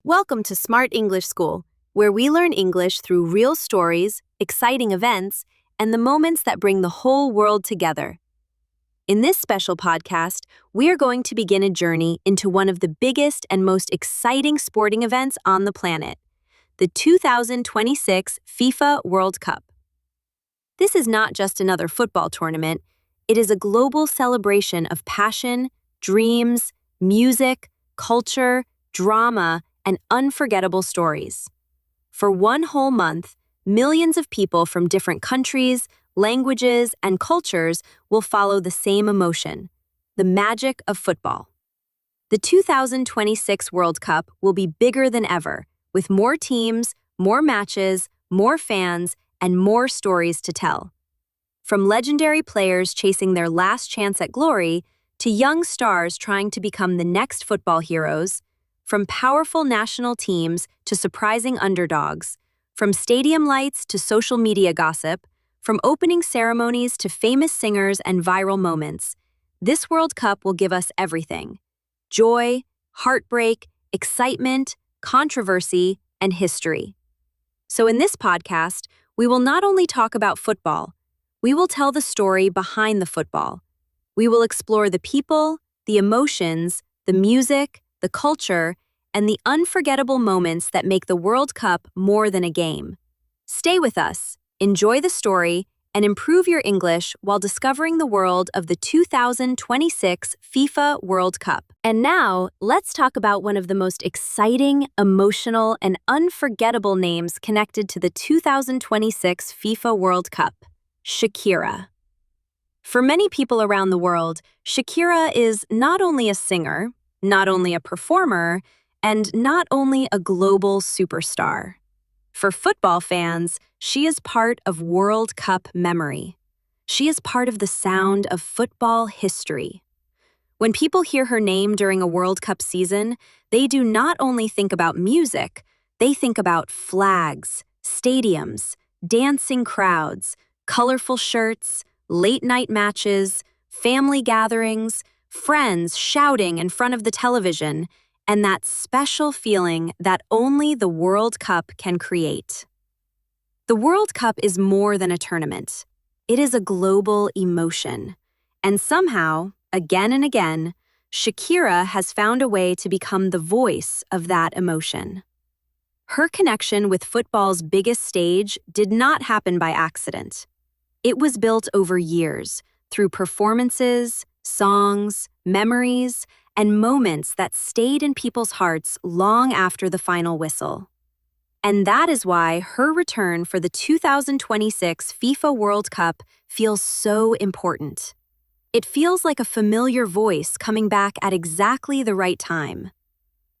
Welcome to Smart English School, where we learn English through real stories, exciting events, and the moments that bring the whole world together. In this special podcast, we are going to begin a journey into one of the biggest and most exciting sporting events on the planet, the 2026 FIFA World Cup. This is not just another football tournament, it is a global celebration of passion, dreams, music, culture, drama, and unforgettable stories. For one whole month, millions of people from different countries, languages, and cultures will follow the same emotion, the magic of football. The 2026 World Cup will be bigger than ever, with more teams, more matches, more fans, and more stories to tell. From legendary players chasing their last chance at glory to young stars trying to become the next football heroes, from powerful national teams to surprising underdogs, from stadium lights to social media gossip, from opening ceremonies to famous singers and viral moments, this World Cup will give us everything: joy, heartbreak, excitement, controversy, and history. So in this podcast, we will not only talk about football, we will tell the story behind the football. We will explore the people, the emotions, the music, the culture, and the unforgettable moments that make the World Cup more than a game. Stay with us, enjoy the story, and improve your English while discovering the world of the 2026 FIFA World Cup. And now, let's talk about one of the most exciting, emotional, and unforgettable names connected to the 2026 FIFA World Cup: Shakira. For many people around the world, Shakira is not only a singer, not only a performer, and not only a global superstar. For football fans, she is part of World Cup memory. She is part of the sound of football history. When people hear her name during a World Cup season, they do not only think about music, they think about flags, stadiums, dancing crowds, colorful shirts, late-night matches, family gatherings, friends shouting in front of the television, and that special feeling that only the World Cup can create. The World Cup is more than a tournament. It is a global emotion. And somehow, again and again, Shakira has found a way to become the voice of that emotion. Her connection with football's biggest stage did not happen by accident. It was built over years, through performances, songs, memories, and moments that stayed in people's hearts long after the final whistle. And that is why her return for the 2026 FIFA World Cup feels so important. It feels like a familiar voice coming back at exactly the right time.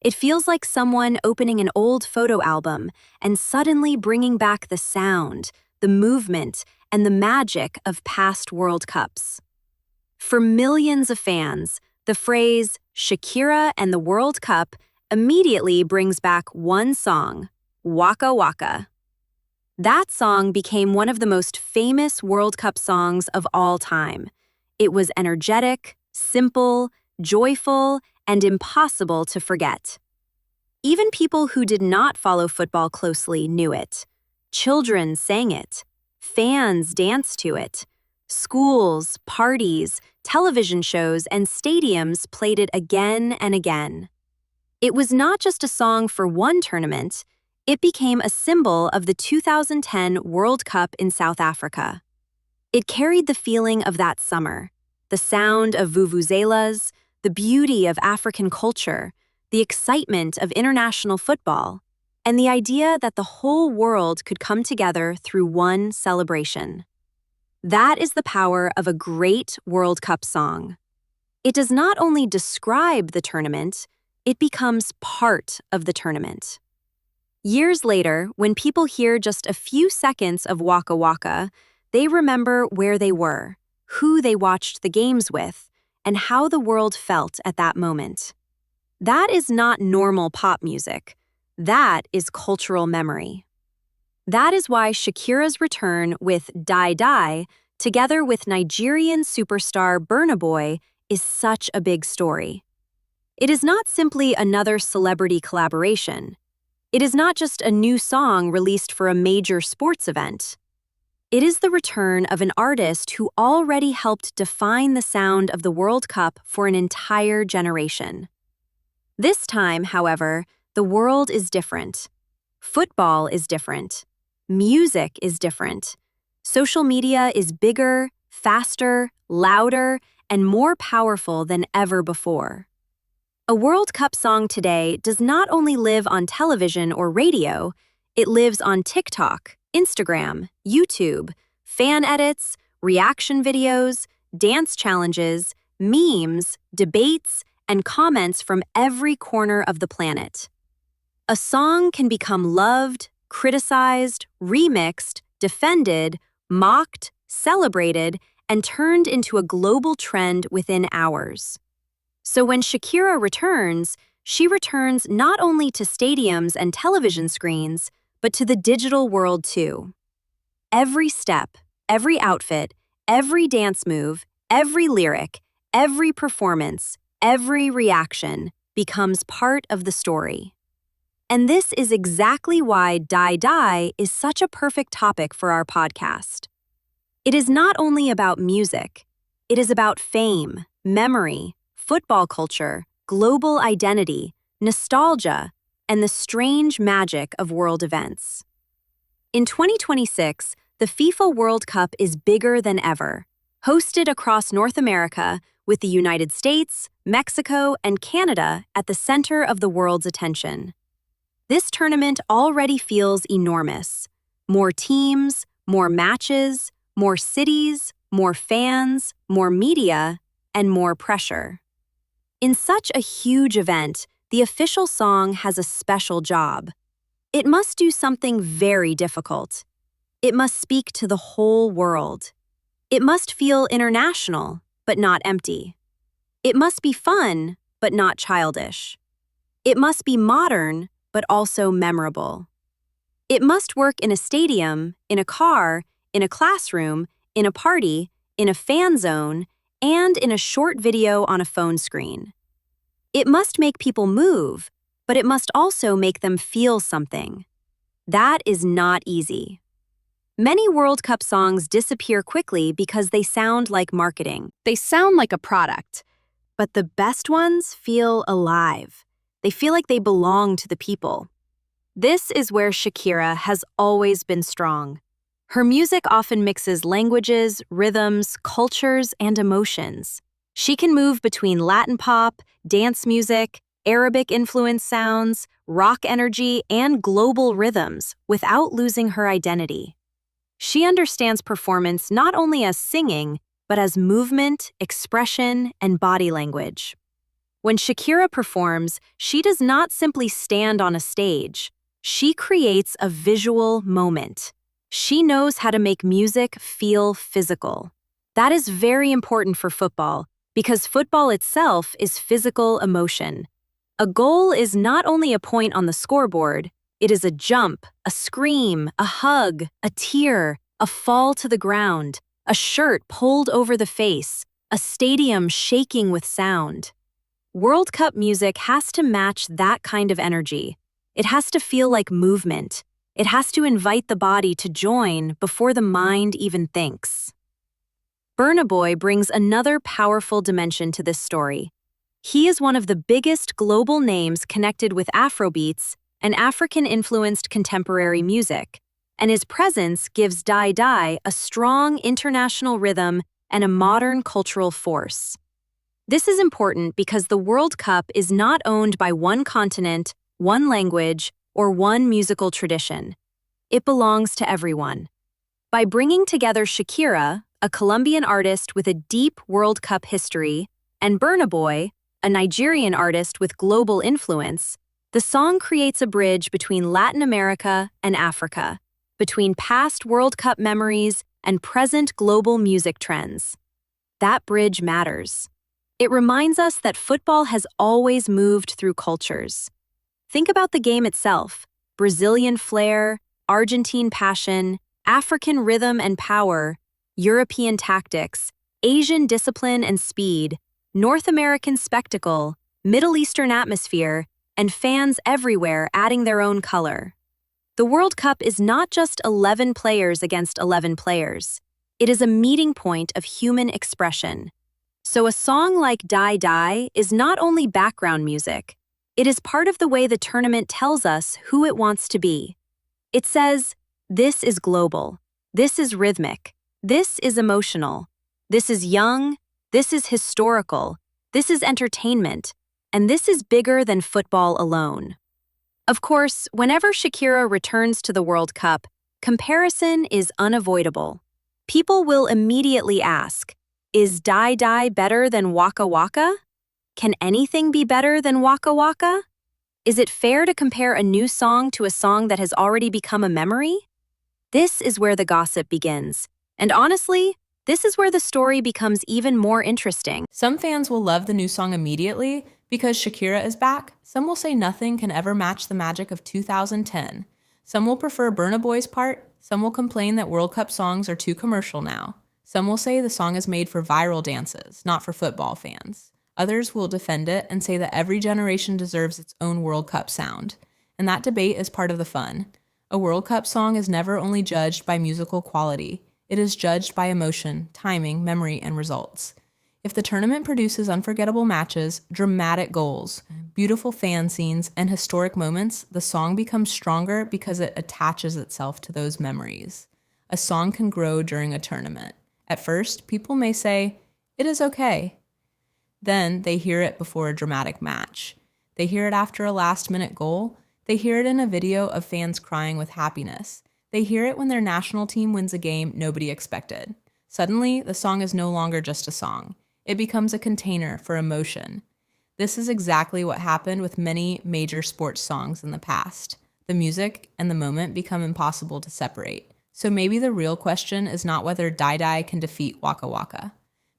It feels like someone opening an old photo album and suddenly bringing back the sound, the movement, and the magic of past World Cups. For millions of fans, the phrase Shakira and the World Cup immediately brings back one song, Waka Waka. That song became one of the most famous World Cup songs of all time. It was energetic, simple, joyful, and impossible to forget. Even people who did not follow football closely knew it. Children sang it. Fans danced to it. Schools, parties, television shows, and stadiums played it again and again. It was not just a song for one tournament, it became a symbol of the 2010 World Cup in South Africa. It carried the feeling of that summer, the sound of vuvuzelas, the beauty of African culture, the excitement of international football, and the idea that the whole world could come together through one celebration. That is the power of a great World Cup song. It does not only describe the tournament, it becomes part of the tournament. Years later, when people hear just a few seconds of Waka Waka, they remember where they were, who they watched the games with, and how the world felt at that moment. That is not normal pop music. That is cultural memory. That is why Shakira's return with Dai Dai, together with Nigerian superstar Burna Boy, is such a big story. It is not simply another celebrity collaboration. It is not just a new song released for a major sports event. It is the return of an artist who already helped define the sound of the World Cup for an entire generation. This time, however, the world is different. Football is different. Music is different. Social media is bigger, faster, louder, and more powerful than ever before. A World Cup song today does not only live on television or radio, it lives on TikTok, Instagram, YouTube, fan edits, reaction videos, dance challenges, memes, debates, and comments from every corner of the planet. A song can become loved, criticized, remixed, defended, mocked, celebrated, and turned into a global trend within hours. So when Shakira returns, she returns not only to stadiums and television screens, but to the digital world too. Every step, every outfit, every dance move, every lyric, every performance, every reaction becomes part of the story. And this is exactly why Dai Dai is such a perfect topic for our podcast. It is not only about music, it is about fame, memory, football culture, global identity, nostalgia, and the strange magic of world events. In 2026, the FIFA World Cup is bigger than ever, hosted across North America with the United States, Mexico, and Canada at the center of the world's attention. This tournament already feels enormous. More teams, more matches, more cities, more fans, more media, and more pressure. In such a huge event, the official song has a special job. It must do something very difficult. It must speak to the whole world. It must feel international, but not empty. It must be fun, but not childish. It must be modern, but also memorable. It must work in a stadium, in a car, in a classroom, in a party, in a fan zone, and in a short video on a phone screen. It must make people move, but it must also make them feel something. That is not easy. Many World Cup songs disappear quickly because they sound like marketing. They sound like a product. But the best ones feel alive. They feel like they belong to the people. This is where Shakira has always been strong. Her music often mixes languages, rhythms, cultures, and emotions. She can move between Latin pop, dance music, Arabic-influenced sounds, rock energy, and global rhythms without losing her identity. She understands performance not only as singing, but as movement, expression, and body language. When Shakira performs, she does not simply stand on a stage. She creates a visual moment. She knows how to make music feel physical. That is very important for football, because football itself is physical emotion. A goal is not only a point on the scoreboard, it is a jump, a scream, a hug, a tear, a fall to the ground, a shirt pulled over the face, a stadium shaking with sound. World Cup music has to match that kind of energy. It has to feel like movement. It has to invite the body to join before the mind even thinks. Burna Boy brings another powerful dimension to this story. He is one of the biggest global names connected with Afrobeats and African-influenced contemporary music, and his presence gives Dai Dai a strong international rhythm and a modern cultural force. This is important because the World Cup is not owned by one continent, one language, or one musical tradition. It belongs to everyone. By bringing together Shakira, a Colombian artist with a deep World Cup history, and Burna Boy, a Nigerian artist with global influence, the song creates a bridge between Latin America and Africa, between past World Cup memories and present global music trends. That bridge matters. It reminds us that football has always moved through cultures. Think about the game itself: Brazilian flair, Argentine passion, African rhythm and power, European tactics, Asian discipline and speed, North American spectacle, Middle Eastern atmosphere, and fans everywhere adding their own color. The World Cup is not just 11 players against 11 players. It is a meeting point of human expression. So a song like Dai Dai is not only background music, it is part of the way the tournament tells us who it wants to be. It says, this is global, this is rhythmic, this is emotional, this is young, this is historical, this is entertainment, and this is bigger than football alone. Of course, whenever Shakira returns to the World Cup, comparison is unavoidable. People will immediately ask, is Dai Dai better than Waka Waka? Can anything be better than Waka Waka? Is it fair to compare a new song to a song that has already become a memory? This is where the gossip begins. And honestly, this is where the story becomes even more interesting. Some fans will love the new song immediately because Shakira is back. Some will say nothing can ever match the magic of 2010. Some will prefer Burna Boy's part. Some will complain that World Cup songs are too commercial now. Some will say the song is made for viral dances, not for football fans. Others will defend it and say that every generation deserves its own World Cup sound. And that debate is part of the fun. A World Cup song is never only judged by musical quality. It is judged by emotion, timing, memory, and results. If the tournament produces unforgettable matches, dramatic goals, beautiful fan scenes, and historic moments, the song becomes stronger because it attaches itself to those memories. A song can grow during a tournament. At first, people may say, it is okay. Then they hear it before a dramatic match. They hear it after a last-minute goal. They hear it in a video of fans crying with happiness. They hear it when their national team wins a game nobody expected. Suddenly, the song is no longer just a song. It becomes a container for emotion. This is exactly what happened with many major sports songs in the past. The music and the moment become impossible to separate. So maybe the real question is not whether Dai Dai can defeat Waka Waka.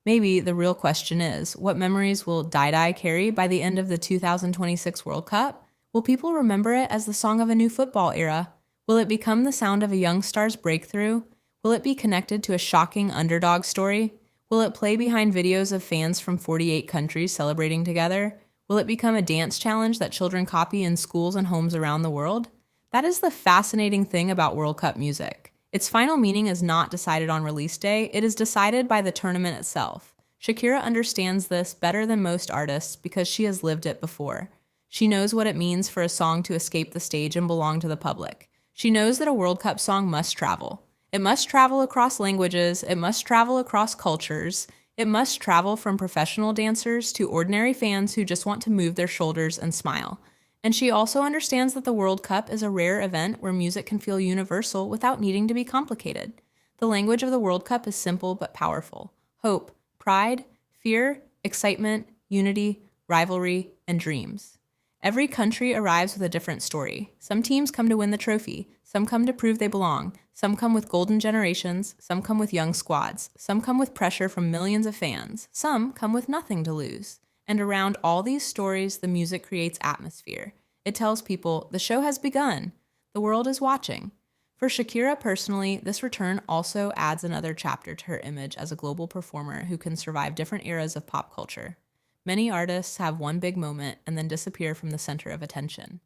Maybe the real question is, what memories will Dai Dai carry by the end of the 2026 World Cup? Will people remember it as the song of a new football era? Will it become the sound of a young star's breakthrough? Will it be connected to a shocking underdog story? Will it play behind videos of fans from 48 countries celebrating together? Will it become a dance challenge that children copy in schools and homes around the world? That is the fascinating thing about World Cup music. Its final meaning is not decided on release day, it is decided by the tournament itself. Shakira understands this better than most artists because she has lived it before. She knows what it means for a song to escape the stage and belong to the public. She knows that a World Cup song must travel. It must travel across languages, it must travel across cultures, it must travel from professional dancers to ordinary fans who just want to move their shoulders and smile. And she also understands that the World Cup is a rare event where music can feel universal without needing to be complicated. The language of the World Cup is simple but powerful. Hope, pride, fear, excitement, unity, rivalry, and dreams. Every country arrives with a different story. Some teams come to win the trophy. Some come to prove they belong. Some come with golden generations. Some come with young squads. Some come with pressure from millions of fans. Some come with nothing to lose. And around all these stories, the music creates atmosphere. It tells people, the show has begun. The world is watching. For Shakira personally, this return also adds another chapter to her image as a global performer who can survive different eras of pop culture. Many artists have one big moment and then disappear from the center of attention.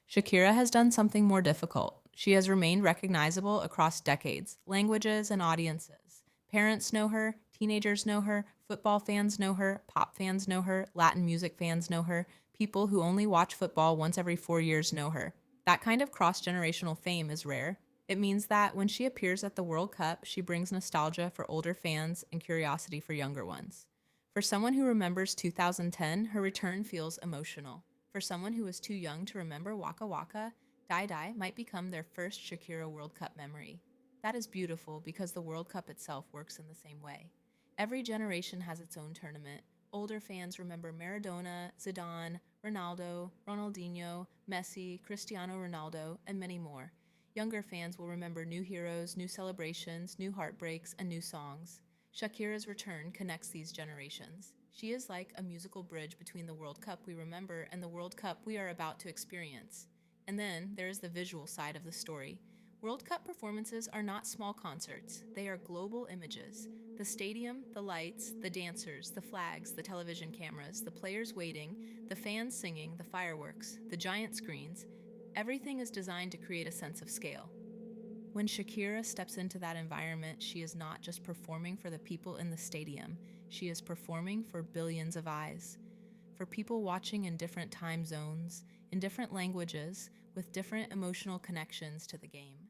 Shakira has done something more difficult. She has remained recognizable across decades, languages, and audiences. Parents know her, teenagers know her, football fans know her, pop fans know her, Latin music fans know her, people who only watch football once every 4 years know her. That kind of cross-generational fame is rare. It means that when she appears at the World Cup, she brings nostalgia for older fans and curiosity for younger ones. For someone who remembers 2010, her return feels emotional. For someone who was too young to remember Waka Waka, Dai Dai might become their first Shakira World Cup memory. That is beautiful because the World Cup itself works in the same way. Every generation has its own tournament. Older fans remember Maradona, Zidane, Ronaldo, Ronaldinho, Messi, Cristiano Ronaldo, and many more. Younger fans will remember new heroes, new celebrations, new heartbreaks, and new songs. Shakira's return connects these generations. She is like a musical bridge between the World Cup we remember and the World Cup we are about to experience. And then there is the visual side of the story. World Cup performances are not small concerts. They are global images. The stadium, the lights, the dancers, the flags, the television cameras, the players waiting, the fans singing, the fireworks, the giant screens, everything is designed to create a sense of scale. When Shakira steps into that environment, she is not just performing for the people in the stadium, she is performing for billions of eyes. For people watching in different time zones, in different languages, with different emotional connections to the game.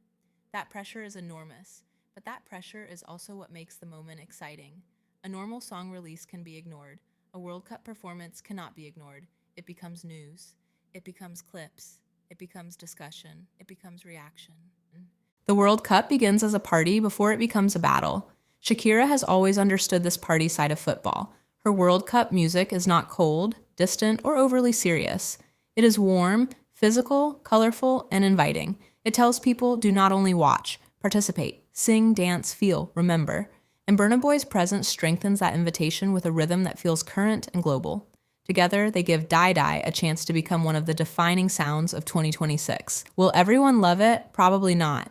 That pressure is enormous, but that pressure is also what makes the moment exciting. A normal song release can be ignored. A World Cup performance cannot be ignored. It becomes news. It becomes clips. It becomes discussion. It becomes reaction. The World Cup begins as a party before it becomes a battle. Shakira has always understood this party side of football. Her World Cup music is not cold, distant, or overly serious. It is warm, physical, colorful, and inviting. It tells people do not only watch, participate, sing, dance, feel, remember. And Burna Boy's presence strengthens that invitation with a rhythm that feels current and global. Together, they give Dai Dai a chance to become one of the defining sounds of 2026. Will everyone love it? Probably not.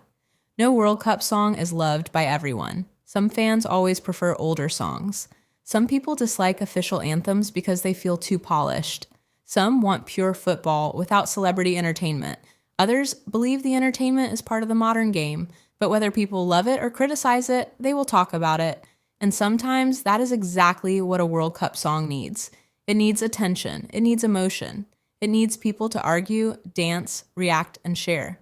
No World Cup song is loved by everyone. Some fans always prefer older songs. Some people dislike official anthems because they feel too polished. Some want pure football without celebrity entertainment. Others believe the entertainment is part of the modern game, but whether people love it or criticize it, they will talk about it. And sometimes that is exactly what a World Cup song needs. It needs attention. It needs emotion. It needs people to argue, dance, react, and share.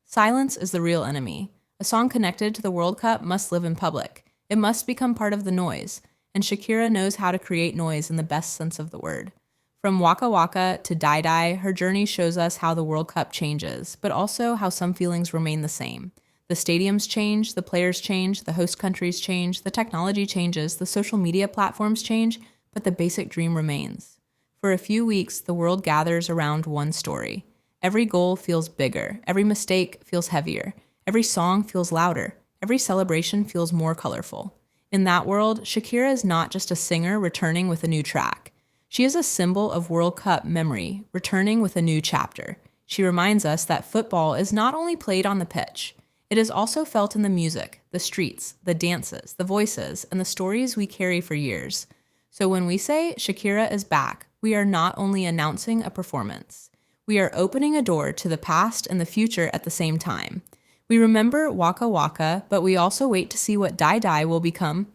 Silence is the real enemy. A song connected to the World Cup must live in public. It must become part of the noise. And Shakira knows how to create noise in the best sense of the word. From Waka Waka to Dai Dai, her journey shows us how the World Cup changes, but also how some feelings remain the same. The stadiums change, the players change, the host countries change, the technology changes, the social media platforms change, but the basic dream remains. For a few weeks, the world gathers around one story. Every goal feels bigger. Every mistake feels heavier. Every song feels louder. Every celebration feels more colorful. In that world, Shakira is not just a singer returning with a new track. She is a symbol of World Cup memory, returning with a new chapter. She reminds us that football is not only played on the pitch, it is also felt in the music, the streets, the dances, the voices, and the stories we carry for years. So when we say Shakira is back, we are not only announcing a performance. We are opening a door to the past and the future at the same time. We remember Waka Waka, but we also wait to see what Dai Dai will become.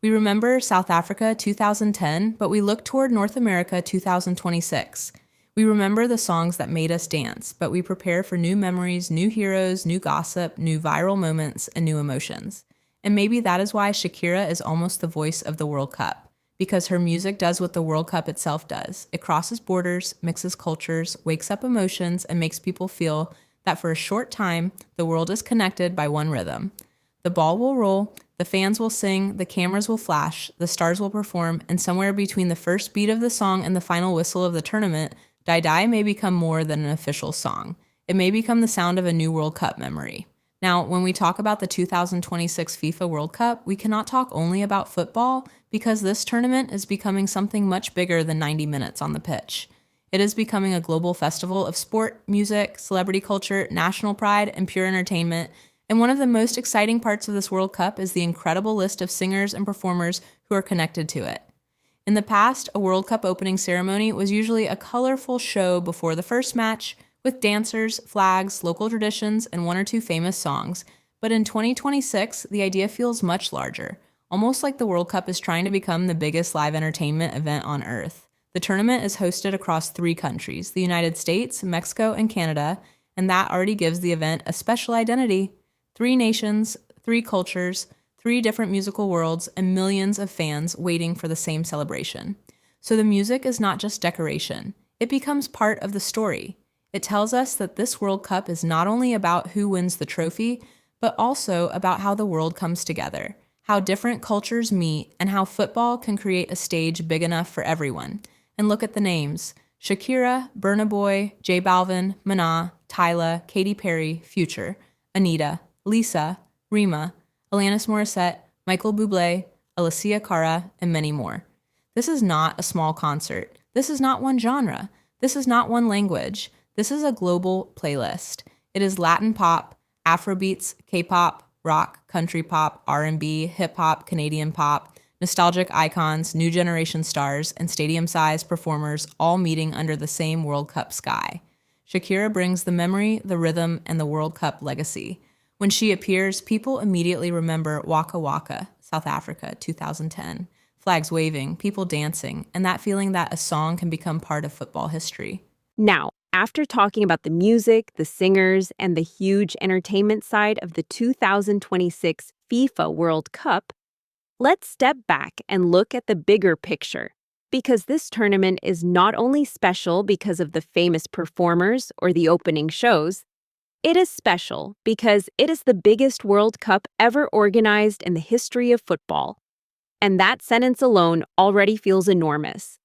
We remember South Africa 2010, but we look toward North America 2026. We remember the songs that made us dance, but we prepare for new memories, new heroes, new gossip, new viral moments, and new emotions. And maybe that is why Shakira is almost the voice of the World Cup, because her music does what the World Cup itself does. It crosses borders, mixes cultures, wakes up emotions, and makes people feel that for a short time, the world is connected by one rhythm. The ball will roll, the fans will sing, the cameras will flash, the stars will perform, and somewhere between the first beat of the song and the final whistle of the tournament, Dai Dai may become more than an official song. It may become the sound of a new World Cup memory. Now, when we talk about the 2026 FIFA World Cup, we cannot talk only about football because this tournament is becoming something much bigger than 90 minutes on the pitch. It is becoming a global festival of sport, music, celebrity culture, national pride, and pure entertainment. And one of the most exciting parts of this World Cup is the incredible list of singers and performers who are connected to it. In the past, a World Cup opening ceremony was usually a colorful show before the first match, with dancers, flags, local traditions, and one or two famous songs. But in 2026, the idea feels much larger, almost like the World Cup is trying to become the biggest live entertainment event on Earth. The tournament is hosted across 3 countries, the United States, Mexico, and Canada, and that already gives the event a special identity. 3 nations, 3 cultures, 3 different musical worlds, and millions of fans waiting for the same celebration. So the music is not just decoration. It becomes part of the story. It tells us that this World Cup is not only about who wins the trophy, but also about how the world comes together, how different cultures meet, and how football can create a stage big enough for everyone. And look at the names: Shakira, Burna Boy, J Balvin, Mana, Tyla, Katy Perry, Future, Anita, Lisa, Rima, Alanis Morissette, Michael Bublé, Alicia Cara, and many more. This is not a small concert. This is not one genre. This is not one language. This is a global playlist. It is Latin pop, Afrobeats, K-pop, rock, country pop, R&B, hip hop, Canadian pop, nostalgic icons, new generation stars, and stadium-sized performers all meeting under the same World Cup sky. Shakira brings the memory, the rhythm, and the World Cup legacy. When she appears, people immediately remember Waka Waka, South Africa, 2010. Flags waving, people dancing, and that feeling that a song can become part of football history. Now, after talking about the music, the singers, and the huge entertainment side of the 2026 FIFA World Cup, let's step back and look at the bigger picture. Because this tournament is not only special because of the famous performers or the opening shows, it is special because it is the biggest World Cup ever organized in the history of football. And that sentence alone already feels enormous.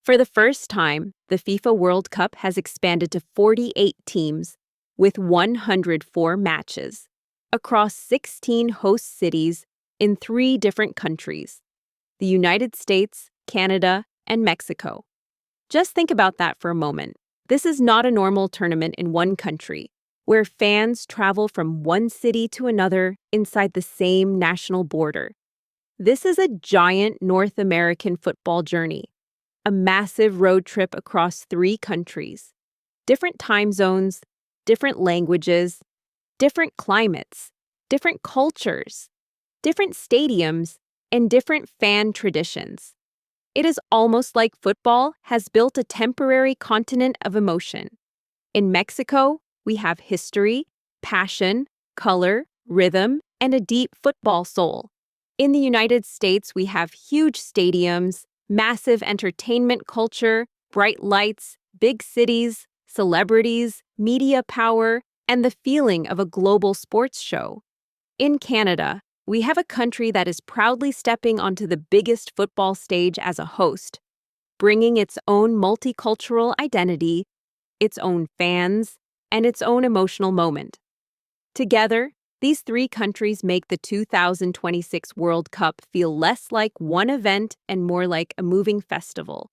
For the first time, the FIFA World Cup has expanded to 48 teams with 104 matches across 16 host cities in 3 different countries: the United States, Canada, and Mexico. Just think about that for a moment. This is not a normal tournament in one country, where fans travel from one city to another inside the same national border. This is a giant North American football journey, a massive road trip across 3 countries, different time zones, different languages, different climates, different cultures, different stadiums, and different fan traditions. It is almost like football has built a temporary continent of emotion. In Mexico, we have history, passion, color, rhythm, and a deep football soul. In the United States, we have huge stadiums, massive entertainment culture, bright lights, big cities, celebrities, media power, and the feeling of a global sports show. In Canada, we have a country that is proudly stepping onto the biggest football stage as a host, bringing its own multicultural identity, its own fans, and its own emotional moment. Together, these 3 countries make the 2026 World Cup feel less like one event and more like a moving festival.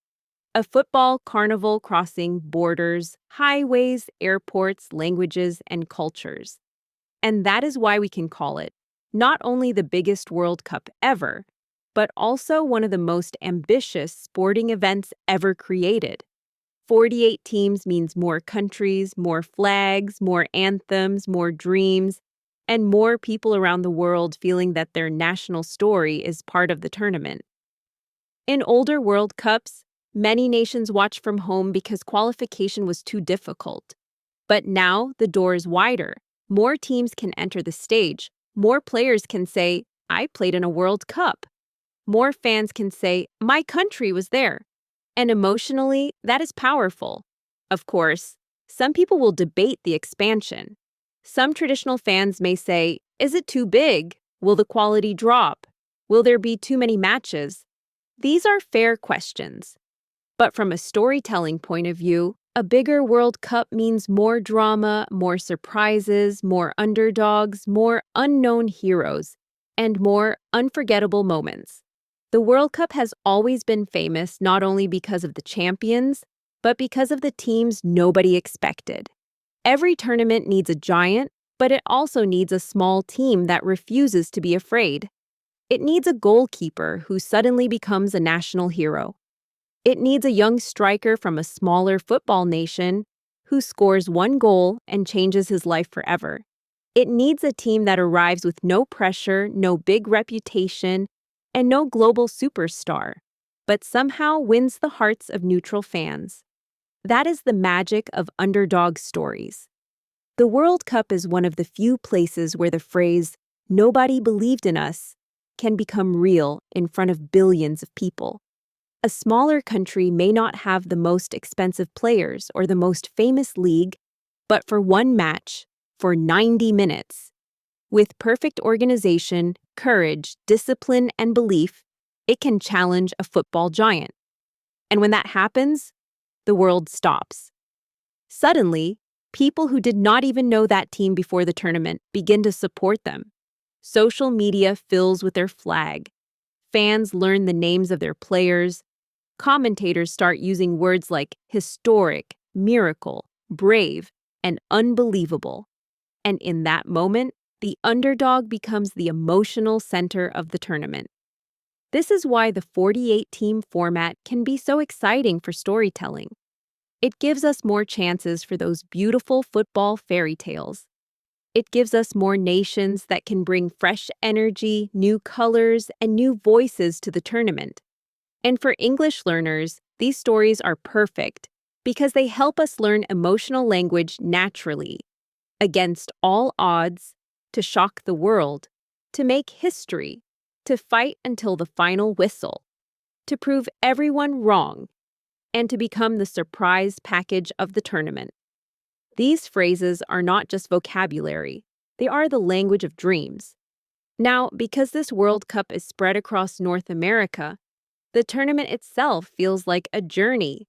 A football carnival crossing borders, highways, airports, languages, and cultures. And that is why we can call it not only the biggest World Cup ever, but also one of the most ambitious sporting events ever created. 48 teams means more countries, more flags, more anthems, more dreams, and more people around the world feeling that their national story is part of the tournament. In older World Cups, many nations watched from home because qualification was too difficult. But now the door is wider. More teams can enter the stage. More players can say, "I played in a World Cup." More fans can say, "My country was there." And emotionally, that is powerful. Of course, some people will debate the expansion. Some traditional fans may say, "Is it too big? Will the quality drop? Will there be too many matches?" These are fair questions. But from a storytelling point of view, a bigger World Cup means more drama, more surprises, more underdogs, more unknown heroes, and more unforgettable moments. The World Cup has always been famous not only because of the champions, but because of the teams nobody expected. Every tournament needs a giant, but it also needs a small team that refuses to be afraid. It needs a goalkeeper who suddenly becomes a national hero. It needs a young striker from a smaller football nation who scores 1 goal and changes his life forever. It needs a team that arrives with no pressure, no big reputation, and no global superstar, but somehow wins the hearts of neutral fans. That is the magic of underdog stories. The World Cup is one of the few places where the phrase, "nobody believed in us," can become real in front of billions of people. A smaller country may not have the most expensive players or the most famous league, but for one match, for 90 minutes, with perfect organization, courage, discipline, and belief, it can challenge a football giant. And when that happens, the world stops. Suddenly, people who did not even know that team before the tournament begin to support them. Social media fills with their flag. Fans learn the names of their players. Commentators start using words like historic, miracle, brave, and unbelievable. And in that moment, The underdog becomes the emotional center of the tournament. This is why the 48-team format can be so exciting for storytelling. It gives us more chances for those beautiful football fairy tales. It gives us more nations that can bring fresh energy, new colors, and new voices to the tournament. And for English learners, these stories are perfect because they help us learn emotional language naturally, against all odds, to shock the world, to make history, to fight until the final whistle, to prove everyone wrong, and to become the surprise package of the tournament. These phrases are not just vocabulary, they are the language of dreams. Now, because this World Cup is spread across North America, the tournament itself feels like a journey.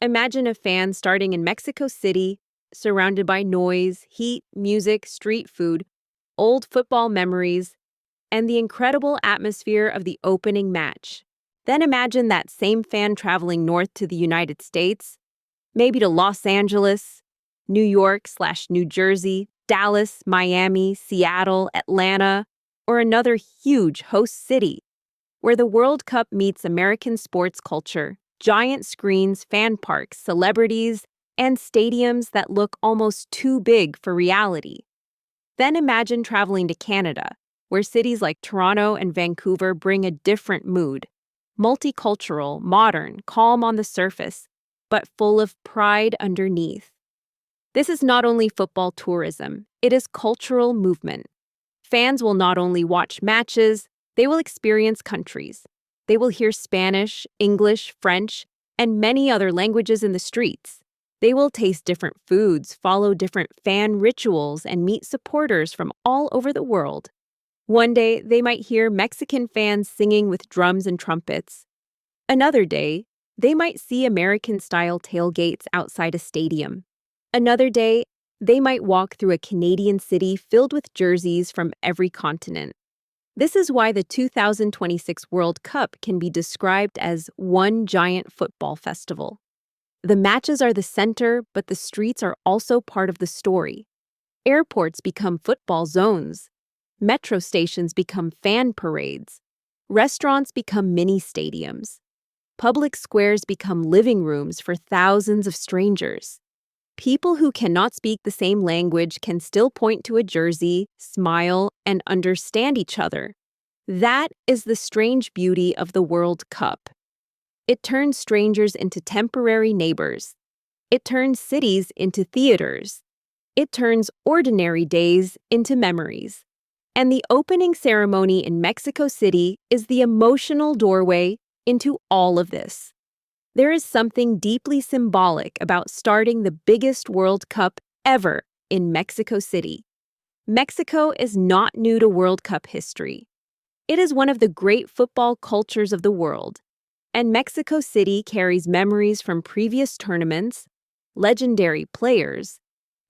Imagine a fan starting in Mexico City, surrounded by noise, heat, music, street food, old football memories, and the incredible atmosphere of the opening match. Then imagine that same fan traveling north to the United States, maybe to Los Angeles, New York/New Jersey, Dallas, Miami, Seattle, Atlanta, or another huge host city, where the World Cup meets American sports culture, giant screens, fan parks, celebrities, and stadiums that look almost too big for reality. Then imagine traveling to Canada, where cities like Toronto and Vancouver bring a different mood. Multicultural, modern, calm on the surface, but full of pride underneath. This is not only football tourism, it is cultural movement. Fans will not only watch matches, they will experience countries. They will hear Spanish, English, French, and many other languages in the streets. They will taste different foods, follow different fan rituals, and meet supporters from all over the world. One day, they might hear Mexican fans singing with drums and trumpets. Another day, they might see American-style tailgates outside a stadium. Another day, they might walk through a Canadian city filled with jerseys from every continent. This is why the 2026 World Cup can be described as one giant football festival. The matches are the center, but the streets are also part of the story. Airports become football zones. Metro stations become fan parades. Restaurants become mini stadiums. Public squares become living rooms for thousands of strangers. People who cannot speak the same language can still point to a jersey, smile, and understand each other. That is the strange beauty of the World Cup. It turns strangers into temporary neighbors. It turns cities into theaters. It turns ordinary days into memories. And the opening ceremony in Mexico City is the emotional doorway into all of this. There is something deeply symbolic about starting the biggest World Cup ever in Mexico City. Mexico is not new to World Cup history. It is one of the great football cultures of the world, and Mexico City carries memories from previous tournaments, legendary players,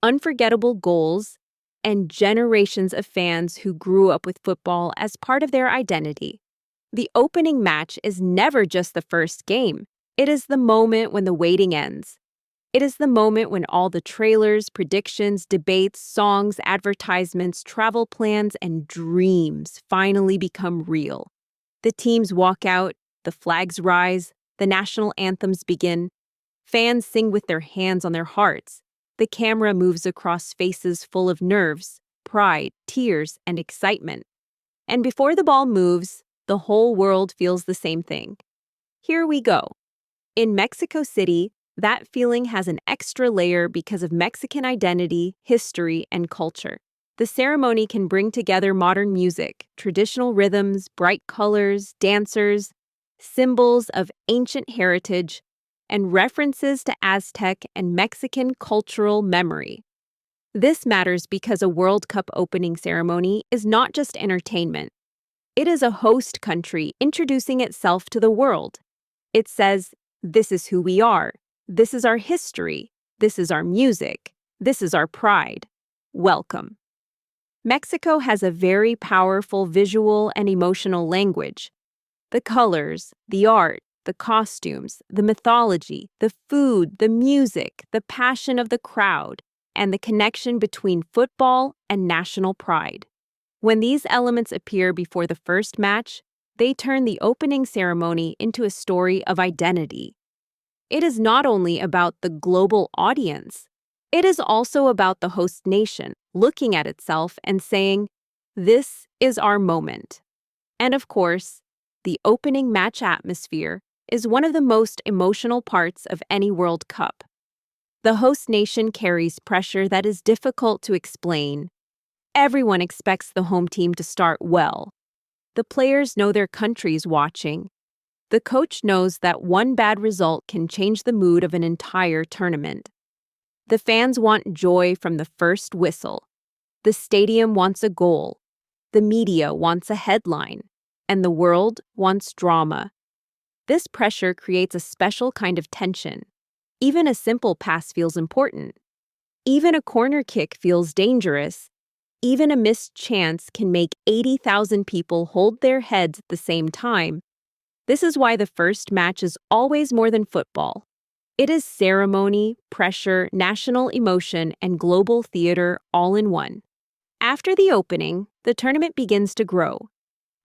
unforgettable goals, and generations of fans who grew up with football as part of their identity. The opening match is never just the first game. It is the moment when the waiting ends. It is the moment when all the trailers, predictions, debates, songs, advertisements, travel plans, and dreams finally become real. The teams walk out, the flags rise, the national anthems begin. Fans sing with their hands on their hearts. The camera moves across faces full of nerves, pride, tears, and excitement. And before the ball moves, the whole world feels the same thing. Here we go. In Mexico City, that feeling has an extra layer because of Mexican identity, history, and culture. The ceremony can bring together modern music, traditional rhythms, bright colors, dancers, symbols of ancient heritage, and references to Aztec and Mexican cultural memory. This matters because a World Cup opening ceremony is not just entertainment. It is a host country introducing itself to the world. It says, "This is who we are. This is our history. This is our music. This is our pride. Welcome." Mexico has a very powerful visual and emotional language. The colors, the art, the costumes, the mythology, the food, the music, the passion of the crowd. and the connection between football and national pride. When these elements appear before the first match, they turn the opening ceremony into a story of identity. It is not only about the global audience, it is also about the host nation looking at itself and saying, "This is our moment." And of course, the opening match atmosphere is one of the most emotional parts of any World Cup. The host nation carries pressure that is difficult to explain. Everyone expects the home team to start well. The players know their country's watching. The coach knows that one bad result can change the mood of an entire tournament. The fans want joy from the first whistle. The stadium wants a goal. The media wants a headline. And the world wants drama. This pressure creates a special kind of tension. Even a simple pass feels important. Even a corner kick feels dangerous. Even a missed chance can make 80,000 people hold their heads at the same time. This is why the first match is always more than football. It is ceremony, pressure, national emotion, and global theater all in one. After the opening, the tournament begins to grow.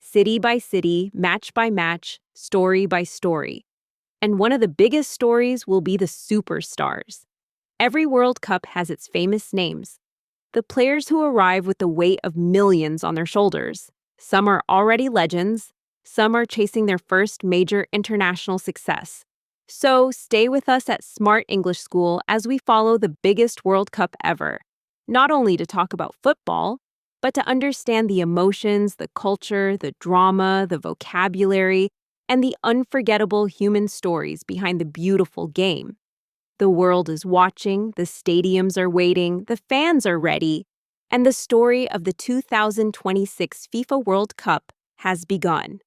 City by city, match by match, story by story. And one of the biggest stories will be the superstars. Every World Cup has its famous names. The players who arrive with the weight of millions on their shoulders. Some are already legends. Some are chasing their first major international success. So stay with us at Smart English School as we follow the biggest World Cup ever. Not only to talk about football, but to understand the emotions, the culture, the drama, the vocabulary, and the unforgettable human stories behind the beautiful game. The world is watching, the stadiums are waiting, the fans are ready, and the story of the 2026 FIFA World Cup has begun.